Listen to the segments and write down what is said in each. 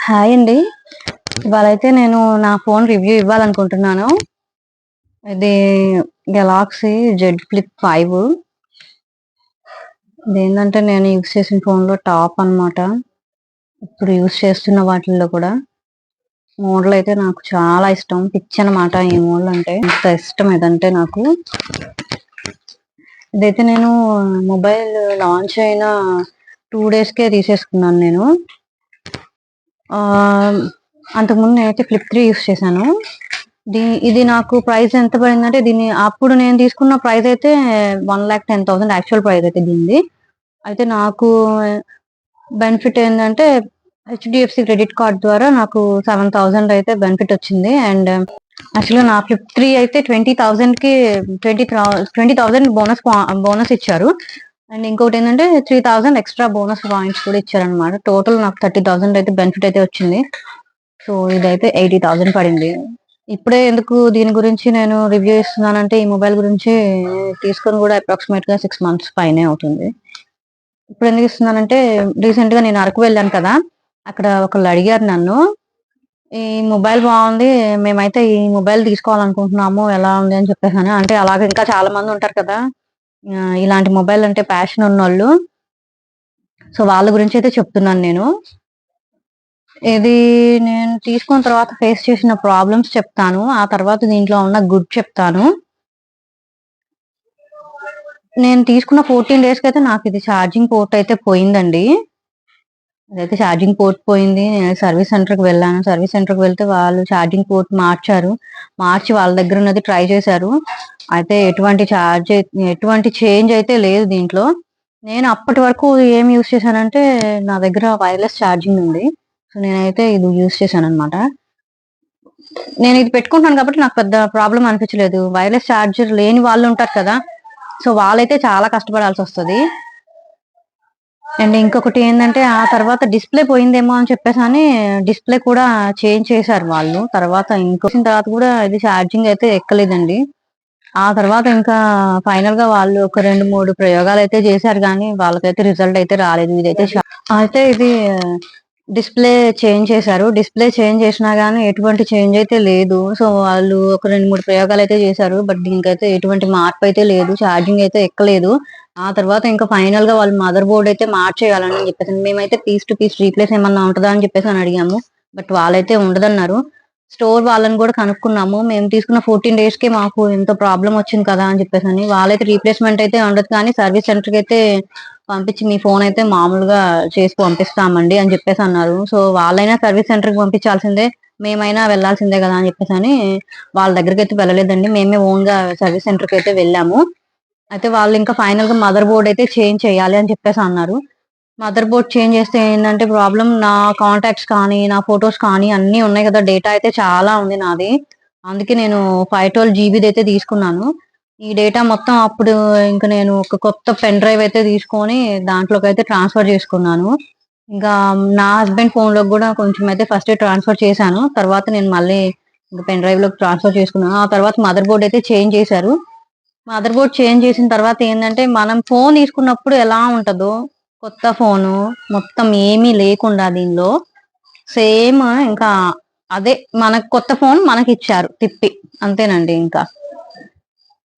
Hi అండి. ఇవాళైతే నేను నా ఫోన్ రివ్యూ ఇవ్వాలనుకుంటున్నాను. ఇది గెలాక్సీ జెడ్ ఫ్లిప్ 5. ఇదేంటంటే నేను యూజ్ చేసిన ఫోన్‌లో టాప్ అన్నమాట. ఇప్పుడు యూజ్ చేస్తున్న వాటిల్లో కూడా. మోడల్ అయితే నాకు చాలా ఇష్టం. పిచ్చనమాట ఈ మోడల్ అంటే. అంత ఇష్టం ఇదంటే నాకు. ఇదైతే నేను మొబైల్ లాంచ్ అయిన 2 డేస్‌కే తీసేసుకున్నాను నేను. అంతకుముందు నేనైతే ఫ్లిప్ 3 యూజ్ చేశాను. ఇది నాకు ప్రైస్ ఎంత పడిందంటే అప్పుడు నేను తీసుకున్న ప్రైస్ అయితే 1,10,000 యాక్చువల్ ప్రైస్ అయితే దీనిది. అయితే నాకు బెనిఫిట్ ఏంటంటే హెచ్డిఎఫ్సి క్రెడిట్ కార్డ్ ద్వారా నాకు 7,000 అయితే బెనిఫిట్ వచ్చింది. అండ్ యాక్చువల్గా నా ఫ్లిప్ 3 అయితే 20,000కి 20,000 బోనస్ ఇచ్చారు. అండ్ ఇంకోటి ఏంటంటే 3,000 ఎక్స్ట్రా బోనస్ పాయింట్స్ కూడా ఇచ్చారనమాట. టోటల్ నాకు 30,000 అయితే బెనిఫిట్ అయితే వచ్చింది. సో ఇదైతే 80,000 పడింది. ఇప్పుడే ఎందుకు దీని గురించి నేను రివ్యూ ఇస్తున్నానంటే ఈ మొబైల్ గురించి తీసుకొని కూడా అప్రాక్సిమేట్ గా 6 మంత్స్ పైనే అవుతుంది. ఇప్పుడు ఎందుకు ఇస్తున్నానంటే రీసెంట్ గా నేను అరకు వెళ్ళాను కదా, అక్కడ ఒకళ్ళు అడిగారు నన్ను, ఈ మొబైల్ బాగుంది, మేమైతే ఈ మొబైల్ తీసుకోవాలనుకుంటున్నాము, ఎలా ఉంది అని చెప్పేసాను. అంటే అలాగే ఇంకా చాలా మంది ఉంటారు కదా ఇలాంటి మొబైల్ అంటే ప్యాషన్ ఉన్నోళ్ళు. సో వాళ్ళ గురించి అయితే చెప్తున్నాను నేను. ఇది నేను తీసుకున్న తర్వాత ఫేస్ చేసిన ప్రాబ్లమ్స్ చెప్తాను. ఆ తర్వాత దీంట్లో ఉన్న గుడ్ చెప్తాను. నేను తీసుకున్న 14 డేస్‌కి అయితే నాకు ఇది ఛార్జింగ్ పోర్ట్ అయితే పోయిందండి. అదైతే ఛార్జింగ్ పోర్ట్ పోయింది. నేను సర్వీస్ సెంటర్‌కి వెళ్ళాను. సర్వీస్ సెంటర్‌కి వెళ్తే వాళ్ళు ఛార్జింగ్ పోర్ట్ మార్చారు. మార్చి వాళ్ళ దగ్గర ఉన్నది ట్రై చేశారు. అయితే ఎటువంటి చేంజ్ అయితే లేదు దీంట్లో. నేను అప్పటి వరకు ఏం యూజ్ చేశానంటే నా దగ్గర వైర్‌లెస్ ఛార్జింగ్ ఉంది. సో నేనైతే ఇది యూజ్ చేశాననమాట. నేను ఇది పెట్టుకుంటున్నాను కాబట్టి నాకు పెద్ద ప్రాబ్లమ్ అనిపించలేదు. వైర్‌లెస్ ఛార్జర్ లేని వాళ్ళు ఉంటారు కదా, సో వాళ్ళైతే చాలా కష్టపడాల్సి వస్తది. అండ్ ఇంకొకటి ఏంటంటే ఆ తర్వాత డిస్‌ప్లే పోయిందేమో అని చెప్పేసని డిస్‌ప్లే కూడా చేంజ్ చేశారు వాళ్ళు. ఇంకొచ్చిన తర్వాత కూడా ఇది ఛార్జింగ్ అయితే ఎక్కలేదండి. ఆ తర్వాత ఇంకా ఫైనల్‌గా వాళ్ళు ఒక 2, 3 ప్రయోగాలైతే చేశారు గానీ వాళ్ళకైతే రిజల్ట్ అయితే రాలేదు. ఇది డిస్‌ప్లే చేంజ్ చేశారు. డిస్‌ప్లే చేంజ్ చేసినా గానీ ఎటువంటి చేంజ్ అయితే లేదు. సో వాళ్ళు ఒక 2, 3 ప్రయోగాలైతే చేశారు. బట్ దీనికైతే ఎటువంటి మార్పయితే లేదు. ఛార్జింగ్ అయితే ఎక్కలేదు. ఆ తర్వాత ఇంకా ఫైనల్‌గా వాళ్ళు మదర్ బోర్డ్ అయితే మార్చేయాలని చెప్పేసి, మేమైతే పీస్ టు పీస్ రీప్లేస్ ఏమన్నా ఉంటదా అని చెప్పేసని అడిగాము. బట్ వాళ్ళైతే ఉండదన్నారు. స్టోర్ వాళ్ళని కూడా కనుక్కున్నాము. మేము తీసుకున్న 14 డేస్‌కే మాకు ఇంత ప్రాబ్లమ్ వచ్చింది కదా అని చెప్పేసని. వాళ్ళైతే రీప్లేస్‌మెంట్ అయితే ఉండదు కానీ సర్వీస్ సెంటర్‌కి అయితే పంపించి మీ ఫోన్ అయితే మామూలుగా చేసి పంపిస్తామండి అని చెప్పేసి అన్నారు. సో వాళ్ళైనా సర్వీస్ సెంటర్‌కి పంపించాల్సిందే, మేమైనా వెళ్ళాల్సిందే కదా అని చెప్పేసని వాళ్ళ దగ్గరికైతే వెళ్ళలేదండి. మేమే ఓన్‌గా సర్వీస్ సెంటర్‌కి అయితే వెళ్ళాము. అయితే వాళ్ళు ఇంకా ఫైనల్‌గా మదర్ బోర్డ్ అయితే చేంజ్ చేయాలి అని చెప్పేసి అన్నారు. మదర్ బోర్డ్ చేంజ్ చేస్తే ఏంటంటే ప్రాబ్లమ్, నా కాంటాక్ట్స్ కానీ, నా ఫోటోస్ కానీ అన్నీ ఉన్నాయి కదా, డేటా అయితే చాలా ఉంది నాది. అందుకే నేను 512 జీబీదైతే తీసుకున్నాను. ఈ డేటా మొత్తం అప్పుడు ఇంక నేను ఒక కొత్త పెన్ డ్రైవ్ అయితే తీసుకొని దాంట్లోకైతే ట్రాన్స్‌ఫర్ చేసుకున్నాను. ఇంకా నా హస్బెండ్ ఫోన్‌లోకి గూడా కొంచెం అయితే ఫస్టే ట్రాన్స్‌ఫర్ చేశాను. తర్వాత నేను మళ్ళీ ఇంక పెన్ డ్రైవ్‌లోకి ట్రాన్స్‌ఫర్ చేసుకున్నాను. ఆ తర్వాత మదర్ బోర్డ్ అయితే చేంజ్ చేశారు. మదర్ బోర్డ్ చేంజ్ చేసిన తర్వాత ఏందంటే, మనం ఫోన్ తీసుకున్నప్పుడు ఎలా ఉంటదో, కొత్త ఫోను మొత్తం ఏమీ లేకుండా దీనిలో సేమ్ ఇంకా అదే మనకు కొత్త ఫోన్ మనకిచ్చారు తిప్పి. అంతేనండి ఇంకా.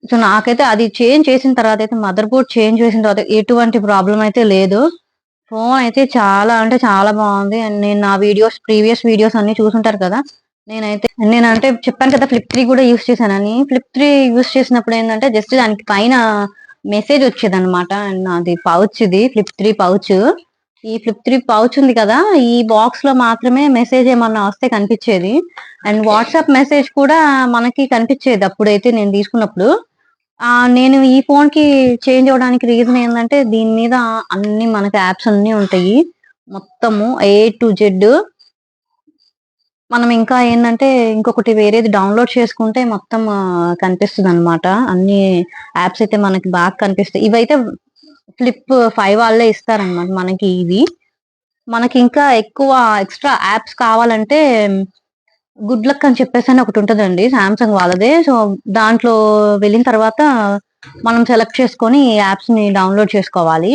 సో నాకైతే అది చేంజ్ చేసిన తర్వాత అయితే, మదర్ బోర్డ్ చేంజ్ చేసిన తర్వాత ఎటువంటి ప్రాబ్లమ్ అయితే లేదు. ఫోన్ అయితే చాలా అంటే చాలా బాగుంది. అండ్ నేను నా ప్రీవియస్ వీడియోస్ అన్ని చూసుంటారు కదా, నేనంటే చెప్పాను కదా ఫ్లిప్ 3 కూడా యూజ్ చేశానని. ఫ్లిప్ 3 యూజ్ చేసినప్పుడు ఏంటంటే జస్ట్ దానికి పైన మెసేజ్ వచ్చేదన్నమాట. అండ్ నాది పౌచ్, ఇది ఫ్లిప్ 3 పౌచ్. ఈ ఫ్లిప్ 3 పౌచ్ ఉంది కదా, ఈ బాక్స్ లో మాత్రమే మెసేజ్ ఏమన్నా వస్తే కనిపించేది. అండ్ వాట్సాప్ మెసేజ్ కూడా మనకి కనిపించేది అప్పుడైతే నేను తీసుకున్నప్పుడు. నేను ఈ ఫోన్ కి చేంజ్ అవ్వడానికి రీజన్ ఏంటంటే, దీని మీద అన్ని మనకి యాప్స్ అన్ని ఉంటాయి. మొత్తము ఏ టు జెడ్. మనం ఇంకా ఏంటంటే ఇంకొకటి వేరేది డౌన్లోడ్ చేసుకుంటే మొత్తం కనిపిస్తదనమాట. అన్ని యాప్స్ అయితే మనకి బాగా కనిపిస్తాయి. ఇవైతే ఫ్లిప్ 5 వాళ్ళే ఇస్తారనమాట మనకి ఇవి. మనకి ఇంకా ఎక్కువ ఎక్స్ట్రా యాప్స్ కావాలంటే గుడ్ లక్ అని చెప్పేసని ఒకటి ఉంటదండి, సామ్‌సంగ్ వాళ్ళదే. సో దాంట్లో వెళ్ళిన తర్వాత మనం సెలెక్ట్ చేసుకొని ఈ యాప్స్ ని డౌన్లోడ్ చేసుకోవాలి.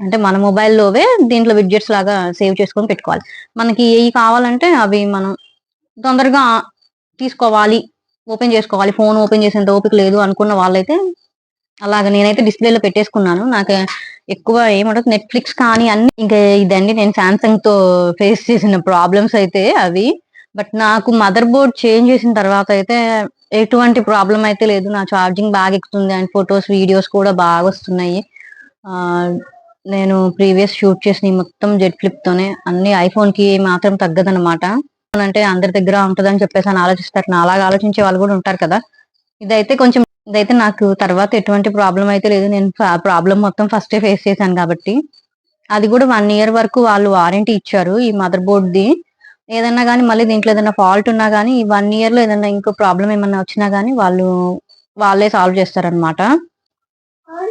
అంటే మన మొబైల్లోవే దీంట్లో విడ్జెట్స్ లాగా సేవ్ చేసుకొని పెట్టుకోవాలి. మనకి ఏవి కావాలంటే అవి మనం తొందరగా తీసుకోవాలి, ఓపెన్ చేసుకోవాలి, ఫోన్ ఓపెన్ చేసేంత ఓపిక లేదు అనుకున్న వాళ్ళైతే అలాగా నేనైతే డిస్ప్లేలో పెట్టేసుకున్నాను. నాకు ఎక్కువ ఏమంటారు నెట్‌ఫ్లిక్స్ కానీ అన్నీ ఇంకా ఇదండి నేను సామ్‌సంగ్‌తో ఫేస్ చేసిన ప్రాబ్లమ్స్ అయితే అవి. బట్ నాకు మదర్ బోర్డ్ చేంజ్ చేసిన తర్వాత అయితే ఎటువంటి ప్రాబ్లమ్ అయితే లేదు. నా ఛార్జింగ్ బాగా ఎక్కుతుంది అండ్ ఫోటోస్, వీడియోస్ కూడా బాగొస్తున్నాయి. ఆహ్, నేను ప్రీవియస్ షూట్ చేసినయి మొత్తం జెడ్ ఫ్లిప్‌తోనే. అన్నీ ఐఫోన్‌కి మాత్రం తగ్గదనమాట. అంటే అందరి దగ్గర ఉంటదని చెప్పేసి అని ఆలోచిస్తారు. నాలాగా ఆలోచించే వాళ్ళు గూడా ఉంటారు కదా! ఇదైతే కొంచెం ఇదైతే నాకు తర్వాత ఎటువంటి ప్రాబ్లమ్ అయితే లేదు. నేను ప్రాబ్లమ్ మొత్తం ఫస్టే ఫేస్ చేశాను కాబట్టి. అది గూడా 1 ఇయర్ వరకు వాళ్ళు వారంటీ ఇచ్చారు ఈ మదర్ బోర్డ్‌ది. ఏదన్నా గాని మళ్ళీ దీంట్లో ఏదైనా ఫాల్ట్ ఉన్నా గాని, ఈ 1 ఇయర్‌లో ఏదన్నా ఇంకో ప్రాబ్లమ్ ఏమన్నా వచ్చినా గాని వాళ్ళే సాల్వ్ చేస్తారనమాట.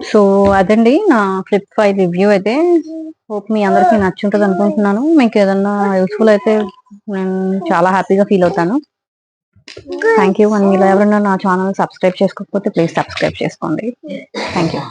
సో, అదండి నా ఫ్లిప్ 5 రివ్యూ అయితే. హోప్ మీ అందరికి నచ్చుంటదనుకుంటున్నాను. మీకేదన్నా యూజ్‌ఫుల్ అయితే నేను చాలా హ్యాపీగా ఫీల్ అవుతాను. Thank you. అండ్ మీలో ఎవరైనా నా ఛానెల్ సబ్స్క్రైబ్ చేసుకోకపోతే ప్లీజ్ సబ్స్క్రైబ్ చేసుకోండి. Thank you.